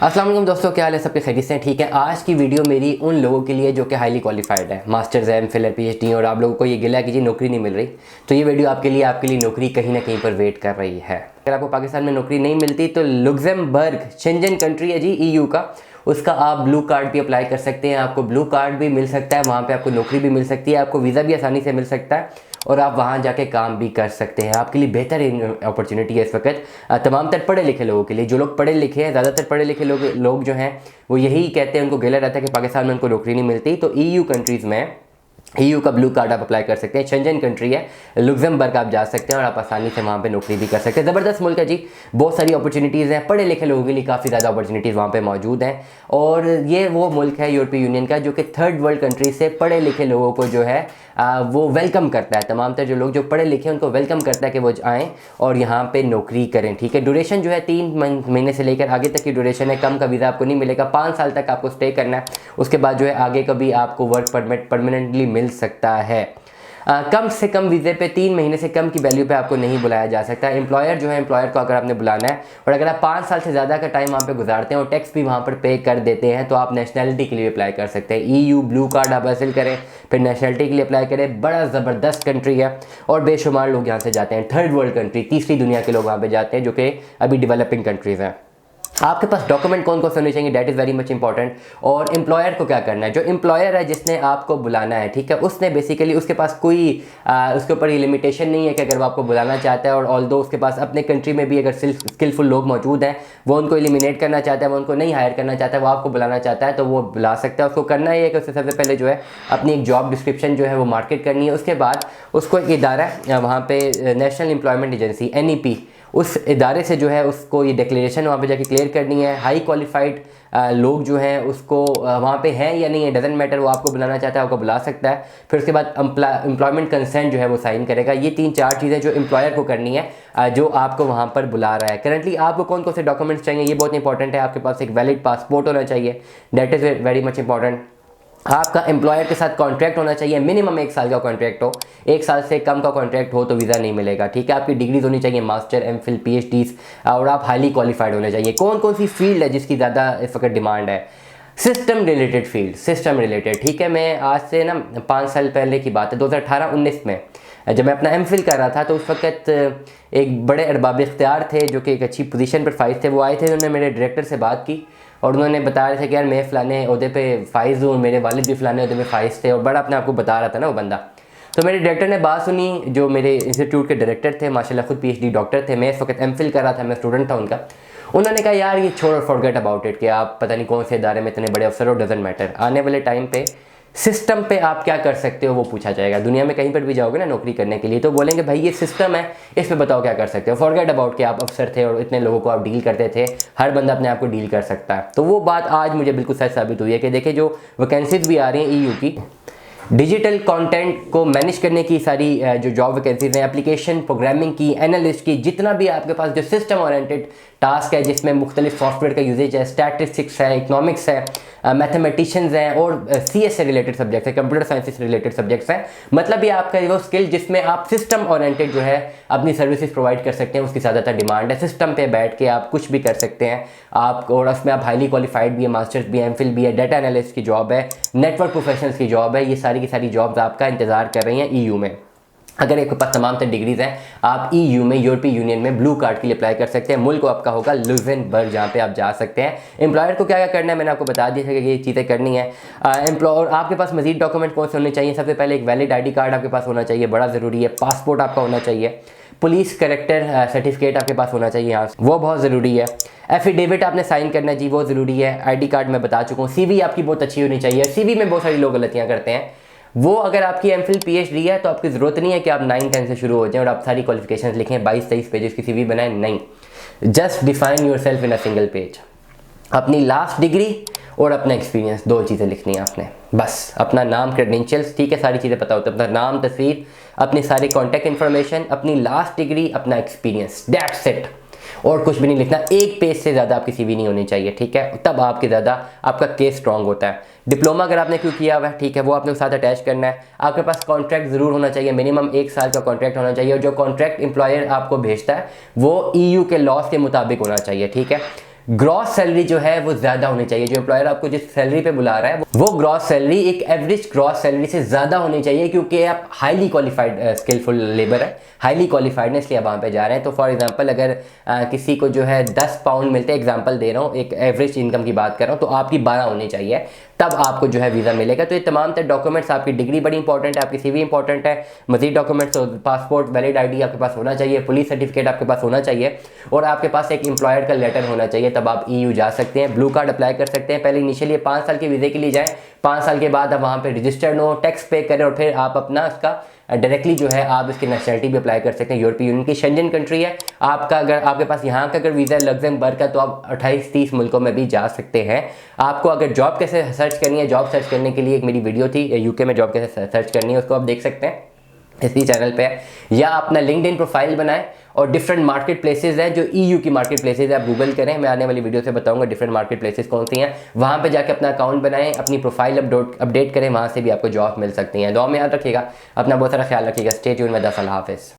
अस्सलाम वालेकुम दोस्तों, क्या हाल है? सबके खैरियत से? ठीक है। आज की वीडियो मेरी उन लोगों के लिए जो कि हाईली क्वालिफाइड है, मास्टर्स है, एमफिल है, पीएचडी, और आप लोगों को ये गिला है कि जी नौकरी नहीं मिल रही। तो ये वीडियो आपके लिए नौकरी कहीं ना कहीं पर वेट कर रही है। अगर आपको पाकिस्तान में नौकरी नहीं मिलती तो लुक्सेमबर्ग, शेंजन कंट्री है जी ईयू का, उसका आप ब्लू कार्ड भी अप्लाई कर सकते हैं। आपको ब्लू कार्ड भी मिल सकता है, वहाँ पे आपको नौकरी भी मिल सकती है, आपको वीज़ा भी आसानी से मिल सकता है और आप वहाँ जाके काम भी कर सकते हैं। आपके लिए बेहतर अपॉर्चुनिटी है इस वक्त तमाम तर पढ़े लिखे लोगों के लिए। जो लोग पढ़े लिखे हैं, ज़्यादातर पढ़े लिखे लोग जो हैं वो यही कहते हैं, उनको गिला रहता है कि पाकिस्तान में उनको नौकरी नहीं मिलती। तो ईयू कंट्रीज़ में ईयू का ब्लू कार्ड आप अप्लाई कर सकते हैं। शेंजन कंट्री है, लुक्सेमबर्ग आप जा सकते हैं और आप आसानी से वहाँ पे नौकरी भी कर सकते हैं। ज़बरदस्त मुल्क है जी, बहुत सारी अपॉर्चुनिटीज़ हैं, पढ़े लिखे लोगों के लिए काफ़ी ज़्यादा अपॉर्चुनिटीज़ वहाँ पे मौजूद हैं। और ये वो मुल्क है यूरोपीय यूनियन का जो कि थर्ड वर्ल्ड कंट्री से पढ़े लिखे लोगों को जो है वो वेलकम करता है। तमाम तर जो लोग जो पढ़े लिखे हैं उनको वेलकम करता है कि वो आएँ और यहाँ पे नौकरी करें। ठीक है। ड्यूरेशन जो है 3 महीने से लेकर आगे तक की ड्यूरेशन है। कम का वीज़ा आपको नहीं मिलेगा, 5 साल तक आपको स्टे करना है। उसके बाद जो है आगे कभी आपको वर्क परमिट परमानेंटली मिल सकता है। कम से कम वीज़े पे 3 महीने से कम की वैल्यू पे आपको नहीं बुलाया जा सकता। एम्प्लॉयर जो है, एम्प्लॉयर को अगर आपने बुलाना है और अगर आप 5 साल से ज़्यादा का टाइम वहाँ पे गुजारते हैं और टैक्स भी वहाँ पर पे कर देते हैं तो आप नेशनलिटी के लिए अप्लाई कर सकते हैं। ईयू ब्लू कार्ड आप हासिल करें, फिर नेशनलिटी के लिए अप्लाई करें। बड़ा ज़बरदस्त कंट्री है और बेशुमार लोग यहाँ से जाते हैं। थर्ड वर्ल्ड कंट्री, तीसरी दुनिया के लोग वहाँ पर जाते हैं जो कि अभी डेवलपिंग कंट्रीज़ हैं। आपके पास डॉक्यूमेंट कौन कौन से होने चाहिए, that is very much important. और एम्प्लॉयर को क्या करना है, जो एम्प्लॉयर है जिसने आपको बुलाना है, ठीक है, उसने बेसिकली उसके पास कोई उसके ऊपर ये लिमिटेशन नहीं है कि अगर वो आपको बुलाना चाहता है और ऑल्दो उसके पास अपने कंट्री में भी अगर स्किलफुल लोग मौजूद हैं, वो उनको एलिमिनेट करना चाहता है, वो उनको नहीं हायर करना चाहता है, वो आपको बुलाना चाहता है तो वो बुला सकता है। उसको करना ही है कि उससे सबसे पहले जो है अपनी एक जॉब डिस्क्रिप्शन जो है वो मार्केट करनी है। उसके बाद उसको एक इदारा वहाँ पे नेशनल एम्प्लॉयमेंट एजेंसी NEP, उस इदारे से जो है उसको ये डिक्लेरेशन वहाँ पे जाके क्लियर करनी है। हाई क्वालिफाइड लोग जो हैं उसको वहाँ पे हैं या नहीं है, डजेंट मैटर, वो आपको बुलाना चाहता है आपको बुला सकता है। फिर उसके बाद एम्प्लॉयमेंट कंसेंट जो है वो साइन करेगा। ये 3-4 चीज़ें जो एम्प्लॉयर को करनी है जो आपको वहाँ पर बुला रहा है। करंटली आपको कौन कौन से डॉक्यूमेंट्स चाहिए, ये बहुत इंपॉर्टेंट है। आपके पास एक वैलिड पासपोर्ट होना चाहिए, that is very much important. आपका एम्प्लॉयर के साथ कॉन्ट्रैक्ट होना चाहिए, मिनिमम 1 साल का कॉन्ट्रैक्ट हो। 1 साल से कम का कॉन्ट्रैक्ट हो तो वीज़ा नहीं मिलेगा। ठीक है। आपकी डिग्रीज होनी चाहिए, मास्टर, एमफिल, पीएचडीज, और आप हाईली क्वालिफाइड होने चाहिए। कौन कौन सी फील्ड है जिसकी ज़्यादा इस वक्त डिमांड है? System related field, system related. ठीक है। मैं आज से ना 5 साल पहले की बात है, 2018-19 में जब मैं अपना एमफिल कर रहा था तो उस वक्त एक बड़े अरबाब इख्तियार थे जो कि एक अच्छी पोजीशन पर फाइज थे। वो आए थे, उन्होंने मेरे डायरेक्टर से बात की और उन्होंने बता रहे थे कि यार मैं फ़लाने ओहदे पे फाइज हूँ, मेरे वालिद भी फ़लाने ओहदे पे फाइज थे, और बड़ा अपने आपको बता रहा था ना वो बंदा। तो मेरे डायरेक्टर ने बात सुनी, जो मेरे इंस्टीट्यूट के डायरेक्टर थे, माशाल्लाह खुद पीएचडी डॉक्टर थे। मैं इस वक्त एमफिल कर रहा था, मैं स्टूडेंट था उनका। उन्होंने कहा यार ये छोड़, फॉरगेट अबाउट इट, कि आप पता नहीं कौन से इदारे में इतने बड़े अफसर हो, डजेंट मैटर। आने वाले टाइम पे सिस्टम पे आप क्या कर सकते हो वो पूछा जाएगा। दुनिया में कहीं पर भी जाओगे ना नौकरी करने के लिए तो बोलेंगे भाई ये सिस्टम है, इस पे बताओ क्या कर सकते हो। फॉरगेट अबाउट कि आप अफसर थे और इतने लोगों को आप डील करते थे। हर बंदा अपने आप को डील कर सकता है। तो वो बात आज मुझे बिल्कुल सच साबित हुई है कि देखिए जो वैकेंसीज भी आ रही हैं ईयू की, डिजिटल कंटेंट को मैनेज करने की सारी जो जॉब वैकेंसीज हैं, एप्लीकेशन प्रोग्रामिंग की, एनालिस्ट की, जितना भी आपके पास जो सिस्टम ओरिएंटेड टास्क है जिसमें मुख्तलिफ सॉफ्टवेयर का यूजेज है, स्टैटिस्टिक्स है, इकोनॉमिक्स है, मैथमेटिशियंस हैं और CS से रिलेटेड सब्जेक्ट्स है, कंप्यूटर साइंस से रिलेटेड सब्जेक्ट्स हैं। मतलब ये आपका वो स्किल जिसमें आप सिस्टम ओरिएंटेड जो है अपनी सर्विसेज प्रोवाइड कर सकते हैं, उसकी ज़्यादातर डिमांड है। सिस्टम पे बैठ के आप कुछ भी कर सकते हैं आप, और उसमें आप हाईली क्वालिफाइड भी है, मास्टर्स भी है, एमफिल भी है, डाटा एनालिस्ट की जॉब है, नेटवर्क प्रोफेशनल्स की जॉब है। ये सारी की सारी जॉब्स आपका इंतजार कर रही हैं ईयू में। अगर आपके पास तमाम तर डिग्रीज़ हैं, आप ईयू में, यूरोपीय यूनियन में ब्लू कार्ड के लिए अप्लाई कर सकते हैं। मुल्क आपका होगा लुक्सेमबर्ग, जहाँ पे आप जा सकते हैं। एम्प्लॉयर को क्या क्या करना है मैंने आपको बता दिया है कि ये चीज़ें करनी है। एम्प्लॉयर आपके पास मजीद डॉक्यूमेंट कौन से होने चाहिए? सबसे पहले एक वैलिड ID कार्ड आपके पास होना चाहिए, बड़ा ज़रूरी है। पासपोर्ट आपका होना चाहिए। पुलिस कैरेक्टर सर्टिफिकेट आपके पास होना चाहिए यहाँ, वो बहुत ज़रूरी है। एफिडेविट आपने साइन करना है जी, वो ज़रूरी है। ID कार्ड मैं बता चुका हूँ। CV आपकी बहुत अच्छी होनी चाहिए। CV में बहुत सारी लोग गलतियाँ करते हैं। वो अगर आपकी एमफिल PhD है तो आपकी ज़रूरत नहीं है कि आप 9-10 से शुरू हो जाएं और आप सारी क्वालिफिकेशंस लिखें, 22-23 पेजेस की CV बनाएं। नहीं, just define your self in a single page. अपनी लास्ट डिग्री और अपना एक्सपीरियंस, 2 चीज़ें लिखनी है आपने, बस। अपना नाम, क्रेडेंशियल्स, ठीक है, सारी चीज़ें पता होती है, अपना नाम, तस्वीर, अपनी सारी कॉन्टैक्ट इन्फॉर्मेशन, अपनी लास्ट डिग्री, अपना एक्सपीरियंस, दैट्स इट। और कुछ भी नहीं लिखना। 1 पेज से ज़्यादा आपकी CV नहीं होनी चाहिए, ठीक है, तब आपके ज़्यादा आपका केस स्ट्रॉन्ग होता है। डिप्लोमा अगर आपने क्यों किया हुआ है, ठीक है, वो आपने साथ अटैच करना है। आपके पास कॉन्ट्रैक्ट ज़रूर होना चाहिए, मिनिमम 1 साल का कॉन्ट्रैक्ट होना चाहिए, और जो कॉन्ट्रैक्ट एम्प्लॉयर आपको भेजता है वो ईयू के लॉज के मुताबिक होना चाहिए, ठीक है। ग्रॉस सैलरी जो है वो ज़्यादा होनी चाहिए। जो एम्प्लॉयर आपको जिस सैलरी पे बुला रहा है वो ग्रॉस सैलरी एक एवरेज ग्रॉस सैलरी से ज़्यादा होनी चाहिए, क्योंकि आप हाईली क्वालिफाइड स्किलफुल लेबर है, हाईली क्वालिफाइड है, इसलिए आप वहाँ पे जा रहे हैं। तो फॉर एग्जांपल अगर किसी को जो है 10 पाउंड मिलते हैं, एग्जांपल दे रहा हूँ, एक एवरेज इनकम की बात कर रहा हूँ, तो आपकी 12 होनी चाहिए, तब आपको जो है वीज़ा मिलेगा। तो ये तमाम तरह डॉक्यूमेंट्स, आपकी डिग्री बड़ी इंपॉर्टेंट है, आपकी सीवी इंपॉर्टेंट है, मजीद डॉक्यूमेंट्स, पासपोर्ट, वैलिड आईडी आपके पास होना चाहिए, पुलिस सर्टिफिकेट आपके पास होना चाहिए, और आपके पास एक एम्प्लॉयर का लेटर होना चाहिए, तब आप EU जा सकते हैं। ब्लू कार्ड अप्लाई कर सकते हैं। पहले इनिशियली 5 साल के वीज़े के लिए जाएं, 5 साल के बाद आप वहाँ पे रजिस्टर्ड हो, टैक्स पे करें, और फिर आप अपना उसका डायरेक्टली जो है आप इसकी नेशनलिटी भी अप्लाई कर सकते हैं। यूरोपीय यूनियन की शेंजन कंट्री है आपका, अगर आपके पास यहाँ का अगर वीज़ा लग्जमबर्ग का, तो आप 28-30 मुल्कों में भी जा सकते हैं। आपको अगर जॉब कैसे सर्च करनी है, जॉब सर्च करने के लिए एक मेरी वीडियो थी, यूके में जॉब कैसे सर्च करनी है, उसको आप देख सकते हैं, इसी चैनल पे है। या अपना लिंक्डइन प्रोफाइल बनाएं, और डिफरेंट मार्केट प्लेसेस है जो EU की मार्केट प्लेसेस है, आप गूगल करें, मैं आने वाली वीडियो से बताऊंगा डिफरेंट मार्केट प्लेसेस कौन सी हैं। वहाँ पे जाके अपना अकाउंट बनाएं, अपनी प्रोफाइल अपडेट करें, वहाँ से भी आपको जॉब मिल सकती है। दुआ में याद रखिएगा, अपना बहुत सारा ख्याल रखिएगा। स्टे ट्यून्ड में। अल्लाह हाफिज़।